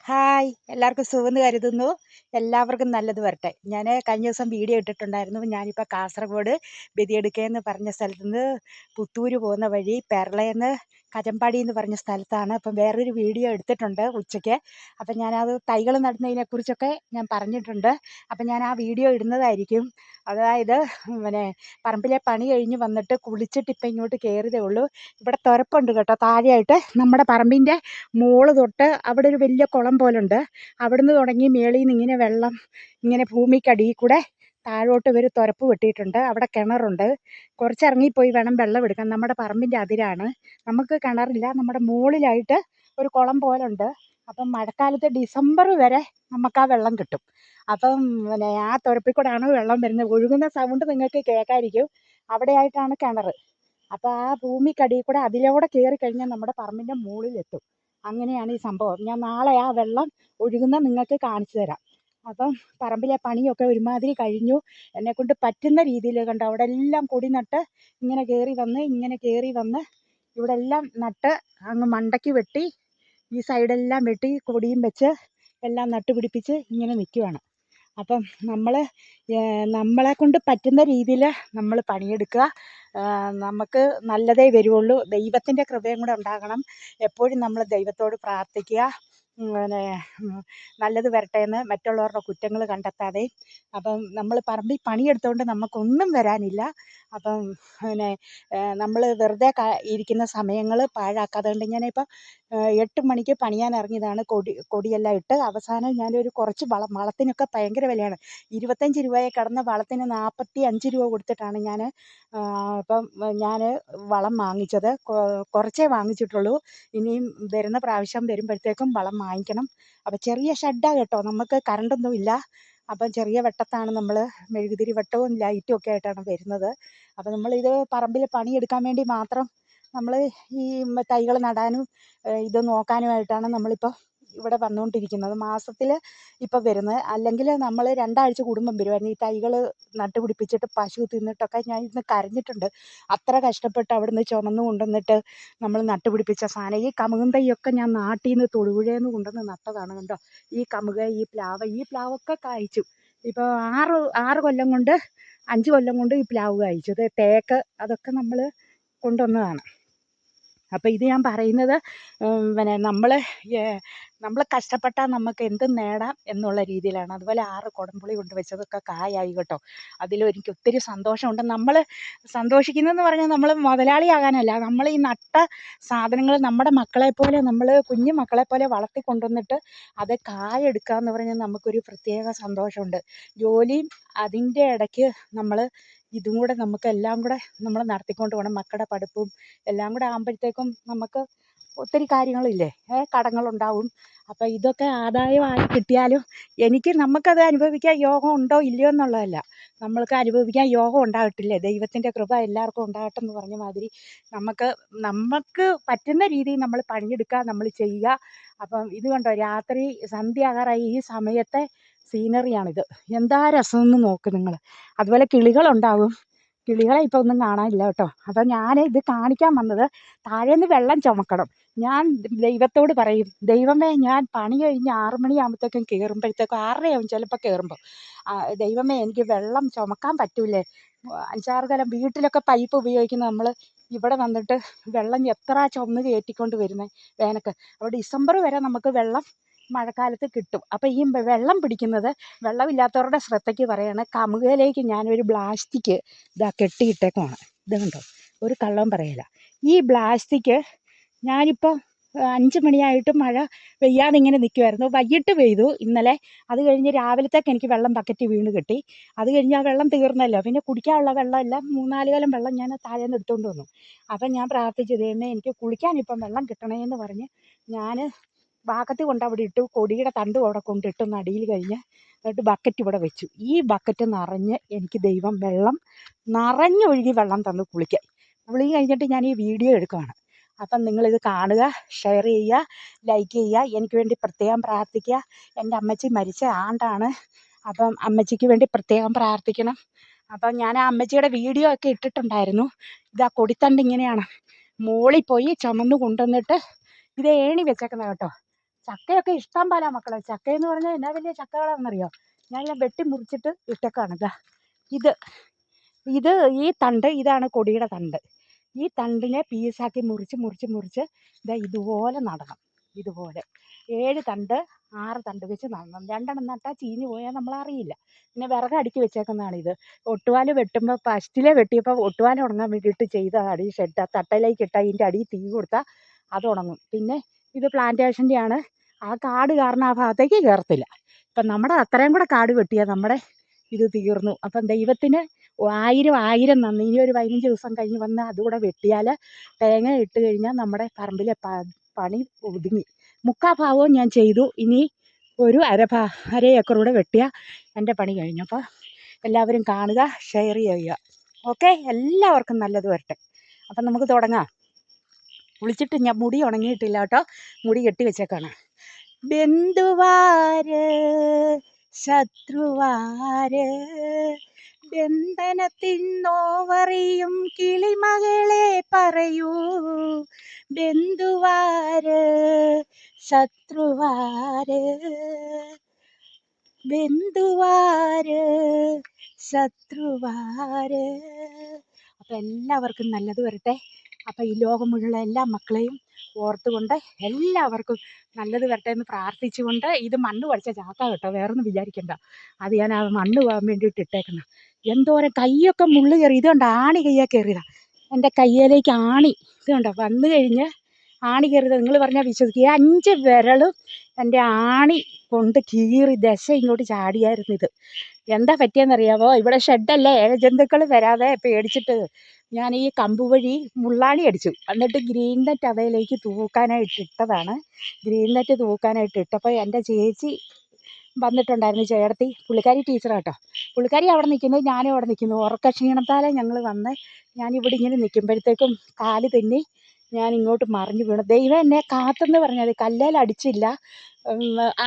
Hi, എല്ലാവർക്കും സുഖമെന്ന് കരുതുന്നു. എല്ലാവർക്കും നല്ലത് വരട്ടെ. ഞാൻ കഴിഞ്ഞ ദിവസം വീഡിയോ ഇട്ടിട്ടുണ്ടായിരുന്നു. ഞാനിപ്പോൾ കാസർഗോഡ് ബദിയടുക്കയെന്ന് പറഞ്ഞ സ്ഥലത്ത് നിന്ന് പുത്തൂര് പോകുന്ന വഴി പെരളയെന്ന് കജമ്പാടി എന്ന് പറഞ്ഞ സ്ഥലത്താണ്. അപ്പം വേറൊരു വീഡിയോ എടുത്തിട്ടുണ്ട് ഉച്ചയ്ക്ക്. അപ്പം ഞാനത് തൈകൾ നടുന്നതിനെക്കുറിച്ചൊക്കെ ഞാൻ പറഞ്ഞിട്ടുണ്ട്. അപ്പം ഞാൻ ആ വീഡിയോ ഇടുന്നതായിരിക്കും. അതായത് പിന്നെ പറമ്പിലെ പണി കഴിഞ്ഞ് വന്നിട്ട് കുളിച്ചിട്ട് ഇപ്പം ഇങ്ങോട്ട് കയറിയതേ ഉള്ളൂ. ഇവിടെ തുരപ്പുണ്ട് കേട്ടോ, താഴെയായിട്ട് നമ്മുടെ പറമ്പിൻ്റെ മോള് തൊട്ട് അവിടെ ഒരു വലിയ കുളം പോലുണ്ട്. അവിടുന്ന് തുടങ്ങി മേളിൽ നിന്ന് ഇങ്ങനെ വെള്ളം ഇങ്ങനെ ഭൂമിക്കടിയിൽ കൂടെ താഴോട്ട് ഒരു തുരപ്പ് വെട്ടിയിട്ടുണ്ട്. അവിടെ കിണറുണ്ട്. കുറച്ചിറങ്ങിപ്പോയി വേണം വെള്ളം എടുക്കാൻ. നമ്മുടെ പറമ്പിൻ്റെ അതിരാണ്. നമുക്ക് കിണറില്ല. നമ്മുടെ മുകളിലായിട്ട് ഒരു കുളം പോലുണ്ട്. അപ്പം മഴക്കാലത്ത് ഡിസംബർ വരെ നമുക്ക് ആ വെള്ളം കിട്ടും. അപ്പം പിന്നെ ആ തുരപ്പിൽ കൂടെയാണ് വെള്ളം വരുന്നത്. ഒഴുകുന്ന സൗണ്ട് നിങ്ങൾക്ക് കേൾക്കാമായിരിക്കും. അവിടെയായിട്ടാണ് കിണർ. അപ്പോൾ ആ ഭൂമിക്കടിയിൽ കൂടെ അതിലൂടെ കയറി കഴിഞ്ഞാൽ നമ്മുടെ പറമ്പിൻ്റെ മുകളിലെത്തും. അങ്ങനെയാണ് ഈ സംഭവം. ഞാൻ നാളെ ആ വെള്ളം ഒഴുകുന്ന നിങ്ങൾക്ക് കാണിച്ചു തരാം. അപ്പം പറമ്പിലെ പണിയൊക്കെ ഒരുമാതിരി കഴിഞ്ഞു. എന്നെക്കൊണ്ട് പറ്റുന്ന രീതിയിൽ കണ്ടോ, അവിടെ എല്ലാം കൊടി നട്ട് ഇങ്ങനെ കയറി വന്ന് ഇവിടെ എല്ലാം നട്ട് അങ്ങ് മണ്ടയ്ക്ക് വെട്ടി, ഈ സൈഡെല്ലാം വെട്ടി കൊടിയും വെച്ച് എല്ലാം നട്ടുപിടിപ്പിച്ച് ഇങ്ങനെ നിൽക്കുവാണ്. അപ്പം നമ്മളെ കൊണ്ട് പറ്റുന്ന രീതിയിൽ നമ്മൾ പണിയെടുക്കുക. നമുക്ക് നല്ലതേ വരുള്ളൂ. ദൈവത്തിൻ്റെ കൃപയും കൂടെ ഉണ്ടാകണം. എപ്പോഴും നമ്മൾ ദൈവത്തോട് പ്രാർത്ഥിക്കുക. പിന്നെ നല്ലത് വരട്ടെ എന്ന്, മറ്റുള്ളവരുടെ കുറ്റങ്ങൾ കണ്ടെത്താതെ. അപ്പം നമ്മൾ പറമ്പിൽ പണിയെടുത്തുകൊണ്ട് നമുക്കൊന്നും വരാനില്ല. അപ്പം പിന്നെ നമ്മൾ വെറുതെ ഇരിക്കുന്ന സമയങ്ങൾ പാഴാക്കാതെ കൊണ്ട് ഞാനിപ്പോൾ 8 മണിക്ക് പണിയാൻ ഇറങ്ങിയതാണ്. കൊടിയെല്ലാം ഇട്ട് അവസാനം ഞാനൊരു കുറച്ച് വളത്തിനൊക്കെ ഭയങ്കര വിലയാണ്. 25 രൂപയെ കിടന്ന വളത്തിന് 45 രൂപ കൊടുത്തിട്ടാണ് ഇപ്പം ഞാൻ വളം വാങ്ങിച്ചത്. കുറച്ചേ വാങ്ങിച്ചിട്ടുള്ളൂ. ഇനിയും വരുന്ന പ്രാവശ്യം വരുമ്പോഴത്തേക്കും വളം വാങ്ങിക്കണം. അപ്പം ചെറിയ ഷെഡാണ് കേട്ടോ, നമുക്ക് കറണ്ടൊന്നും ഇല്ല. അപ്പം ചെറിയ വെട്ടത്താണ് നമ്മൾ, മെഴുകുതിരി വെട്ടവും ലൈറ്റും ഒക്കെ ആയിട്ടാണ് വരുന്നത്. അപ്പം നമ്മളിത് പറമ്പിൽ പണിയെടുക്കാൻ വേണ്ടി മാത്രം നമ്മൾ ഈ തൈകൾ നടാനും ഇത് നോക്കാനുമായിട്ടാണ് നമ്മളിപ്പോൾ ഇവിടെ വന്നുകൊണ്ടിരിക്കുന്നത്. മാസത്തിൽ ഇപ്പോൾ വരുന്നത്. അല്ലെങ്കിൽ നമ്മൾ 2 ആഴ്ച കൂടുമ്പം വരുമായിരുന്നു. ഈ തൈകൾ നട്ടുപിടിപ്പിച്ചിട്ട് പശു തിന്നിട്ടൊക്കെ ഞാൻ ഇന്ന് കരഞ്ഞിട്ടുണ്ട്. അത്ര കഷ്ടപ്പെട്ട് അവിടുന്ന് ചുമന്ന് കൊണ്ടുവന്നിട്ട് നമ്മൾ നട്ടുപിടിപ്പിച്ച സാധനം. ഈ കമുകും തൈയൊക്കെ ഞാൻ നാട്ടിൽ നിന്ന് തൊടുപുഴയിൽ കൊണ്ടുവന്ന് നട്ടതാണ്. കണ്ടോ, ഈ കമുക, ഈ പ്ലാവൊക്കെ കായ്ച്ചു. ഇപ്പോൾ 6 കൊല്ലം കൊണ്ട് 5 കൊല്ലം കൊണ്ട് ഈ പ്ലാവ് കായ്ച്ചു. ഇത് തേക്ക് അതൊക്കെ നമ്മൾ കൊണ്ടുവന്നതാണ്. അപ്പോൾ ഇത് ഞാൻ പറയുന്നത് പിന്നെ നമ്മൾ കഷ്ടപ്പെട്ടാൽ നമുക്ക് എന്തും നേടാം എന്നുള്ള രീതിയിലാണ്. അതുപോലെ 6 കുടംപുളി കൊണ്ട് വെച്ചതൊക്കെ കായായി കേട്ടോ. അതിലെനിക്ക് ഒത്തിരി സന്തോഷമുണ്ട്. നമ്മൾ സന്തോഷിക്കുന്നതെന്ന് പറഞ്ഞാൽ നമ്മൾ മുതലാളിയാകാനല്ല, നമ്മൾ ഈ നട്ട സാധനങ്ങൾ നമ്മുടെ മക്കളെപ്പോലെ, നമ്മൾ കുഞ്ഞു മക്കളെപ്പോലെ വളർത്തി കൊണ്ടുവന്നിട്ട് അത് കായെടുക്കുക എന്ന് പറഞ്ഞാൽ നമുക്കൊരു പ്രത്യേക സന്തോഷമുണ്ട്. ജോലിയും അതിൻ്റെ ഇടയ്ക്ക് നമ്മൾ ഇതും കൂടെ നമുക്ക് എല്ലാം കൂടെ നമ്മൾ നടത്തിക്കൊണ്ട് പോകണം. മക്കളുടെ പഠിപ്പും എല്ലാം കൂടെ ആകുമ്പോഴത്തേക്കും നമുക്ക് ഒത്തിരി കാര്യങ്ങളില്ലേ, കടങ്ങളുണ്ടാവും. അപ്പം ഇതൊക്കെ ആദായമായി കിട്ടിയാലും നമുക്കത് അനുഭവിക്കാൻ യോഗം ഉണ്ടോ ഇല്ലയോ എന്നുള്ളതല്ല, നമ്മൾക്ക് അനുഭവിക്കാൻ യോഗം ഉണ്ടാകട്ടില്ലേ. ദൈവത്തിൻ്റെ കൃപ എല്ലാവർക്കും ഉണ്ടാകട്ടെ എന്ന് പറഞ്ഞ മാതിരി നമുക്ക് പറ്റുന്ന രീതിയിൽ നമ്മൾ പണിയെടുക്കുക, നമ്മൾ ചെയ്യുക. അപ്പം ഇത് കണ്ടോ, രാത്രി സന്ധ്യ ആകാറായി. ഈ സമയത്തെ സീനറിയാണിത്. എന്താ രസമെന്ന് നോക്ക് നിങ്ങൾ. അതുപോലെ കിളികളുണ്ടാവും. കിളികളെ ഇപ്പോൾ ഒന്നും കാണാനില്ല കേട്ടോ. അപ്പം ഞാൻ ഇത് കാണിക്കാൻ വന്നത്, താഴേന്ന് വെള്ളം ചുമക്കണം. ഞാൻ ദൈവത്തോട് പറയും, ദൈവമേ, ഞാൻ പണി കഴിഞ്ഞ് 6 മണിയാകുമ്പോഴത്തേക്കും കയറുമ്പോഴത്തേക്കും 6:30 ചിലപ്പോൾ കയറുമ്പോൾ, ദൈവമേ എനിക്ക് വെള്ളം ചുമക്കാൻ പറ്റൂലേ. 5-6 കലം വീട്ടിലൊക്കെ പൈപ്പ് ഉപയോഗിക്കുന്ന നമ്മൾ ഇവിടെ വന്നിട്ട് വെള്ളം എത്ര ചുമന്ന് കയറ്റിക്കൊണ്ട് വരുന്നത് വേനൽക്ക്. അപ്പോൾ ഡിസംബർ വരെ നമുക്ക് വെള്ളം മഴക്കാലത്ത് കിട്ടും. അപ്പോൾ ഈ വെള്ളം പിടിക്കുന്നത്, വെള്ളമില്ലാത്തവരുടെ ശ്രദ്ധയ്ക്ക് പറയാണ്, കമുകയിലേക്ക് ഞാനൊരു പ്ലാസ്റ്റിക് കെട്ടിയിട്ടേക്കുവാണ്. ഇത് കണ്ടോ, ഒരു കള്ളവും പറയില്ല. ഈ പ്ലാസ്റ്റിക് ഞാനിപ്പോൾ 5 മണിയായിട്ട് മഴ പെയ്യാതെ ഇങ്ങനെ നിൽക്കുമായിരുന്നു. വൈകിട്ട് പെയ്തു ഇന്നലെ. അത് കഴിഞ്ഞ് രാവിലത്തേക്ക് എനിക്ക് വെള്ളം ബക്കറ്റ് വീണ് കിട്ടി. അത് കഴിഞ്ഞ് ആ വെള്ളം തീർന്നല്ലോ. പിന്നെ കുടിക്കാനുള്ള വെള്ളമില്ല. 3-4 കലം വെള്ളം ഞാൻ താഴേന്ന് എടുത്തുകൊണ്ട് വന്നു. അപ്പം ഞാൻ പ്രാർത്ഥിച്ചു, ദൈവമേ എനിക്ക് കുളിക്കാനിപ്പം വെള്ളം കിട്ടണേ എന്ന് പറഞ്ഞ് ഞാൻ ബാക്കറ്റ് കൊണ്ട് അവിടെ ഇട്ടു. കൊടിയുടെ തണ്ടും അവിടെ കൊണ്ടിട്ടു നടിയിൽ കഴിഞ്ഞ്. എന്നിട്ട് ബക്കറ്റ് ഇവിടെ വെച്ചു. ഈ ബക്കറ്റ് നിറഞ്ഞ് എനിക്ക് ദൈവം വെള്ളം നിറഞ്ഞൊഴുകി വെള്ളം തന്നു കുളിക്കാൻ. കുളി കഴിഞ്ഞിട്ട് ഞാൻ ഈ വീഡിയോ എടുക്കുകയാണ്. അപ്പം നിങ്ങളിത് കാണുക, ഷെയർ ചെയ്യുക, ലൈക്ക് ചെയ്യുക. എനിക്ക് വേണ്ടി പ്രത്യേകം പ്രാർത്ഥിക്കുക. എൻ്റെ അമ്മച്ചി മരിച്ച ആണ്ടാണ്. അപ്പം അമ്മച്ചിക്ക് വേണ്ടി പ്രത്യേകം പ്രാർത്ഥിക്കണം. അപ്പം ഞാൻ ആ അമ്മച്ചിയുടെ വീഡിയോ ഒക്കെ ഇട്ടിട്ടുണ്ടായിരുന്നു. ഇതാ കൊടിത്തണ്ട് ഇങ്ങനെയാണ് മോളിൽ പോയി ചുമന്ന് കൊണ്ടുവന്നിട്ട് ഇത് ഏണി വെച്ചേക്കുന്നത് കേട്ടോ. ചക്കയൊക്കെ ഇഷ്ടം പോലെ മക്കളെ. ചക്കയെന്ന് പറഞ്ഞാൽ എന്നാ വലിയ ചക്കകളാണെന്നറിയോ? ഞാനിങ്ങനെ വെട്ടി മുറിച്ചിട്ട് ഇട്ടേക്കാണ്. ദാ ഇത് ഇത് ഈ തണ്ട്, ഇതാണ് കൊടിയുടെ തണ്ട്. ഈ തണ്ടിനെ പീസാക്കി മുറിച്ച് മുറിച്ച് മുറിച്ച് ഇതാ ഇതുപോലെ നടണം. ഇതുപോലെ 7 തണ്ട് 6 തണ്ട് വെച്ച് നടണം. 2 നട്ടാൽ ചീഞ്ഞ് പോയാൽ നമ്മളറിയില്ല. പിന്നെ വിറക് അടുക്കി വെച്ചേക്കുന്നതാണിത്. ഒട്ടുവാല് വെട്ടുമ്പോൾ ഫസ്റ്റിലെ വെട്ടിയപ്പോൾ ഒട്ടുവാല ഉണങ്ങാൻ വേണ്ടിയിട്ട് ചെയ്തതാണ് ഈ ഷെഡ്. ആ തട്ടയിലേക്ക് ഇട്ടാൽ ഇതിൻ്റെ അടിയിൽ തീ കൊടുത്താൽ അത് ഉണങ്ങും. പിന്നെ ഇത് പ്ലാന്റേഷൻ്റെയാണ്. ആ കാട് കാരണം ആ ഭാഗത്തേക്ക് കയറത്തില്ല. ഇപ്പം നമ്മുടെ അത്രയും കൂടെ കാട് വെട്ടിയാൽ നമ്മുടെ ഇത് തീർന്നു. അപ്പം ദൈവത്തിന് 1000 നന്ദി. ഇനി ഒരു 15 ദിവസം കഴിഞ്ഞ് വന്ന് അതുകൂടെ വെട്ടിയാൽ തേങ്ങ ഇട്ട് കഴിഞ്ഞാൽ നമ്മുടെ പറമ്പിലെ പണി ഒതുങ്ങി. 3/4 ഭാഗവും ഞാൻ ചെയ്തു. ഇനി ഒരു അര ഏക്കർ കൂടെ വെട്ടിയാൽ എൻ്റെ പണി കഴിഞ്ഞു. അപ്പോൾ എല്ലാവരും കാണുക, ഷെയർ ചെയ്യുക. ഓക്കെ, എല്ലാവർക്കും നല്ലത് വരട്ടെ. അപ്പം നമുക്ക് തുടങ്ങാം. വിളിച്ചിട്ട് ഞാൻ മുടി ഉണങ്ങിയിട്ടില്ല കേട്ടോ, മുടി കെട്ടി വെച്ചേക്കാണ്. ബന്ധുവാര് ശത്രുവാര് ബന്ധനത്തിന്നോവറിയും കിളിമകളെ പറയൂ. ബന്ധുവാര് ശത്രുവാര് ബന്ധുവാര് ശത്രുവാര്. അപ്പം എല്ലാവർക്കും നല്ലത് വരട്ടെ. അപ്പം ഈ ലോകം മുഴുവൻ എല്ലാ മക്കളെയും ഓർത്തുകൊണ്ട് എല്ലാവർക്കും നല്ലത് വരട്ടെ എന്ന് പ്രാർത്ഥിച്ചുകൊണ്ട്, ഇത് മണ്ണ് പഠിച്ച ചാക്ക കേട്ടോ, വേറൊന്നും വിചാരിക്കണ്ട. അത് ഞാൻ ആ മണ്ണ് പോകാൻ വേണ്ടിയിട്ട് ഇട്ടേക്കണം. എന്തോരം കൈയൊക്കെ മുള്ളു കയറി. ഇത് കണ്ടോ, ആണി കയ്യാൽ കയറിയതാണ് എൻ്റെ കയ്യിലേക്ക് ആണി. ഇത് കണ്ടോ വന്നു കഴിഞ്ഞ് ആണി കയറിയത് നിങ്ങൾ പറഞ്ഞാൽ വിശ്വസിക്കുക. 5 വിരലും എൻ്റെ ആണി കൊണ്ട് കീറി ദശ ഇങ്ങോട്ട് ചാടിയായിരുന്നു. ഇത് എന്താ പറ്റിയെന്നറിയാമോ? ഇവിടെ ഷെഡല്ലേ, ഇഴജന്തുക്കൾ വരാതെ പേടിച്ചിട്ട് ഞാൻ ഈ കമ്പ് വഴി മുള്ളാണി അടിച്ചു. എന്നിട്ട് ഗ്രീൻ നെറ്റ് അവയിലേക്ക് തൂക്കാനായിട്ട് ഇട്ടതാണ്. ഗ്രീൻ നെറ്റ് തൂക്കാനായിട്ട് ഇട്ടപ്പോൾ എൻ്റെ ചേച്ചി വന്നിട്ടുണ്ടായിരുന്നു, ചേർത്തി. പുള്ളിക്കാരി ടീച്ചറാട്ടോ. പുള്ളിക്കാരി അവിടെ നിൽക്കുന്നു, ഞാനും അവിടെ നിൽക്കുന്നു. ഉറക്ക ക്ഷീണത്താലേ ഞങ്ങൾ വന്ന് ഞാനിവിടെ ഇങ്ങനെ നിൽക്കുമ്പോഴത്തേക്കും കാല് തെന്നി ഞാൻ ഇങ്ങോട്ട് മറിഞ്ഞു വീണു. ദൈവം എന്നെ കാത്തെന്ന് പറഞ്ഞാൽ കല്ലേൽ അടിച്ചില്ല,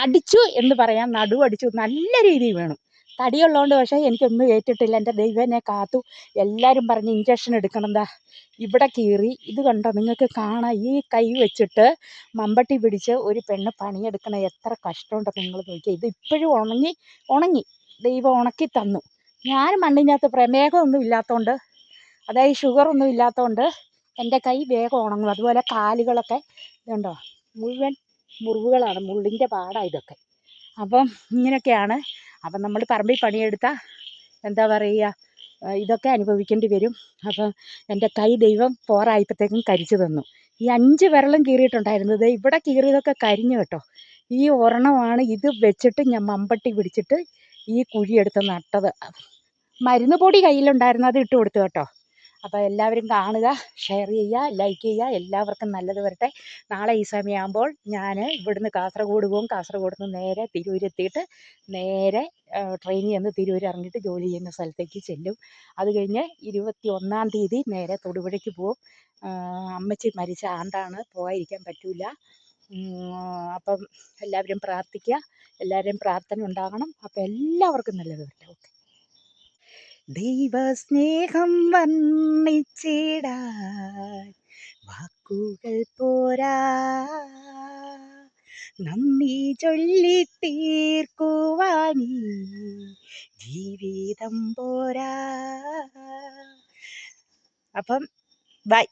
അടിച്ചു എന്ന് പറയാം, നടുവടിച്ചു, നല്ല രീതിയിൽ വീണു. തടിയുള്ളതുകൊണ്ട് പക്ഷേ എനിക്കൊന്നും ഏറ്റിട്ടില്ല. എൻ്റെ ദൈവം എന്നെ കാത്തു. എല്ലാവരും പറഞ്ഞ് ഇഞ്ചക്ഷൻ എടുക്കണം. എന്താ ഇവിടെ കീറി. ഇത് കണ്ടോ, നിങ്ങൾക്ക് കാണാം. ഈ കൈ വെച്ചിട്ട് മമ്പട്ടി പിടിച്ച് ഒരു പെണ്ണ് പണിയെടുക്കണം. എത്ര കഷ്ടമുണ്ടെന്ന് നിങ്ങൾ നോക്കിയാൽ. ഇത് ഇപ്പോഴും ഉണങ്ങി ദൈവം ഉണക്കി തന്നു. ഞാൻ മണ്ണിനകത്ത് പ്രമേഹമൊന്നും ഇല്ലാത്തതുകൊണ്ട്, അതായത് ഷുഗറൊന്നും ഇല്ലാത്തതുകൊണ്ട് എൻ്റെ കൈ വേഗം ഉണങ്ങും. അതുപോലെ കാലുകളൊക്കെ ഇതുണ്ടോ, മുഴുവൻ മുറിവുകളാണ്, മുള്ളിൻ്റെ പാടാണ് ഇതൊക്കെ. അപ്പം ഇങ്ങനെയൊക്കെയാണ്. അപ്പം നമ്മൾ പറമ്പിൽ പണിയെടുത്താൽ എന്താ പറയുക, ഇതൊക്കെ അനുഭവിക്കേണ്ടി വരും. അപ്പം എൻ്റെ കൈ ദൈവം പോരായപ്പോഴത്തേക്കും കരിച്ചു തന്നു. ഈ 5 വിരലും കീറിയിട്ടുണ്ടായിരുന്നത് ഇവിടെ കീറിയതൊക്കെ കരിഞ്ഞു കേട്ടോ. ഈ ഒരെണ്ണമാണ്. ഇത് വെച്ചിട്ട് ഞാൻ മമ്പട്ടി പിടിച്ചിട്ട് ഈ കുഴിയെടുത്ത് നട്ടത്. മരുന്ന് പൊടി കയ്യിലുണ്ടായിരുന്നു, അത് ഇട്ട് കൊടുത്തു കേട്ടോ. അപ്പോൾ എല്ലാവരും കാണുക, ഷെയർ ചെയ്യുക, ലൈക്ക് ചെയ്യുക. എല്ലാവർക്കും നല്ലത് വരട്ടെ. നാളെ ഈ സമയമാകുമ്പോൾ ഞാൻ ഇവിടുന്ന് കാസർഗോഡ് പോകും. കാസർഗോഡ് നിന്ന് നേരെ തിരൂരെത്തിയിട്ട് നേരെ ട്രെയിനിൽ നിന്ന് തിരൂർ ഇറങ്ങിയിട്ട് ജോലി ചെയ്യുന്ന സ്ഥലത്തേക്ക് ചെല്ലും. അത് കഴിഞ്ഞ് 21-ാം തീയതി നേരെ തൊടുപുഴയ്ക്ക് പോകും. അമ്മച്ചി മരിച്ച ആണ്ടാണ്, പോകാതിരിക്കാൻ പറ്റില്ല. അപ്പം എല്ലാവരും പ്രാർത്ഥിക്കുക, എല്ലാവരും പ്രാർത്ഥന ഉണ്ടാകണം. അപ്പം എല്ലാവർക്കും നല്ലത് വരട്ടെ. ഓക്കെ. ദൈവസ്നേഹം വർണ്ണിച്ചിടാൻ വാക്കുകൾ പോരാ, നന്ദി ചൊല്ലി തീർക്കുവാനീ ജീവിതം പോരാ. അപ്പം ബൈ.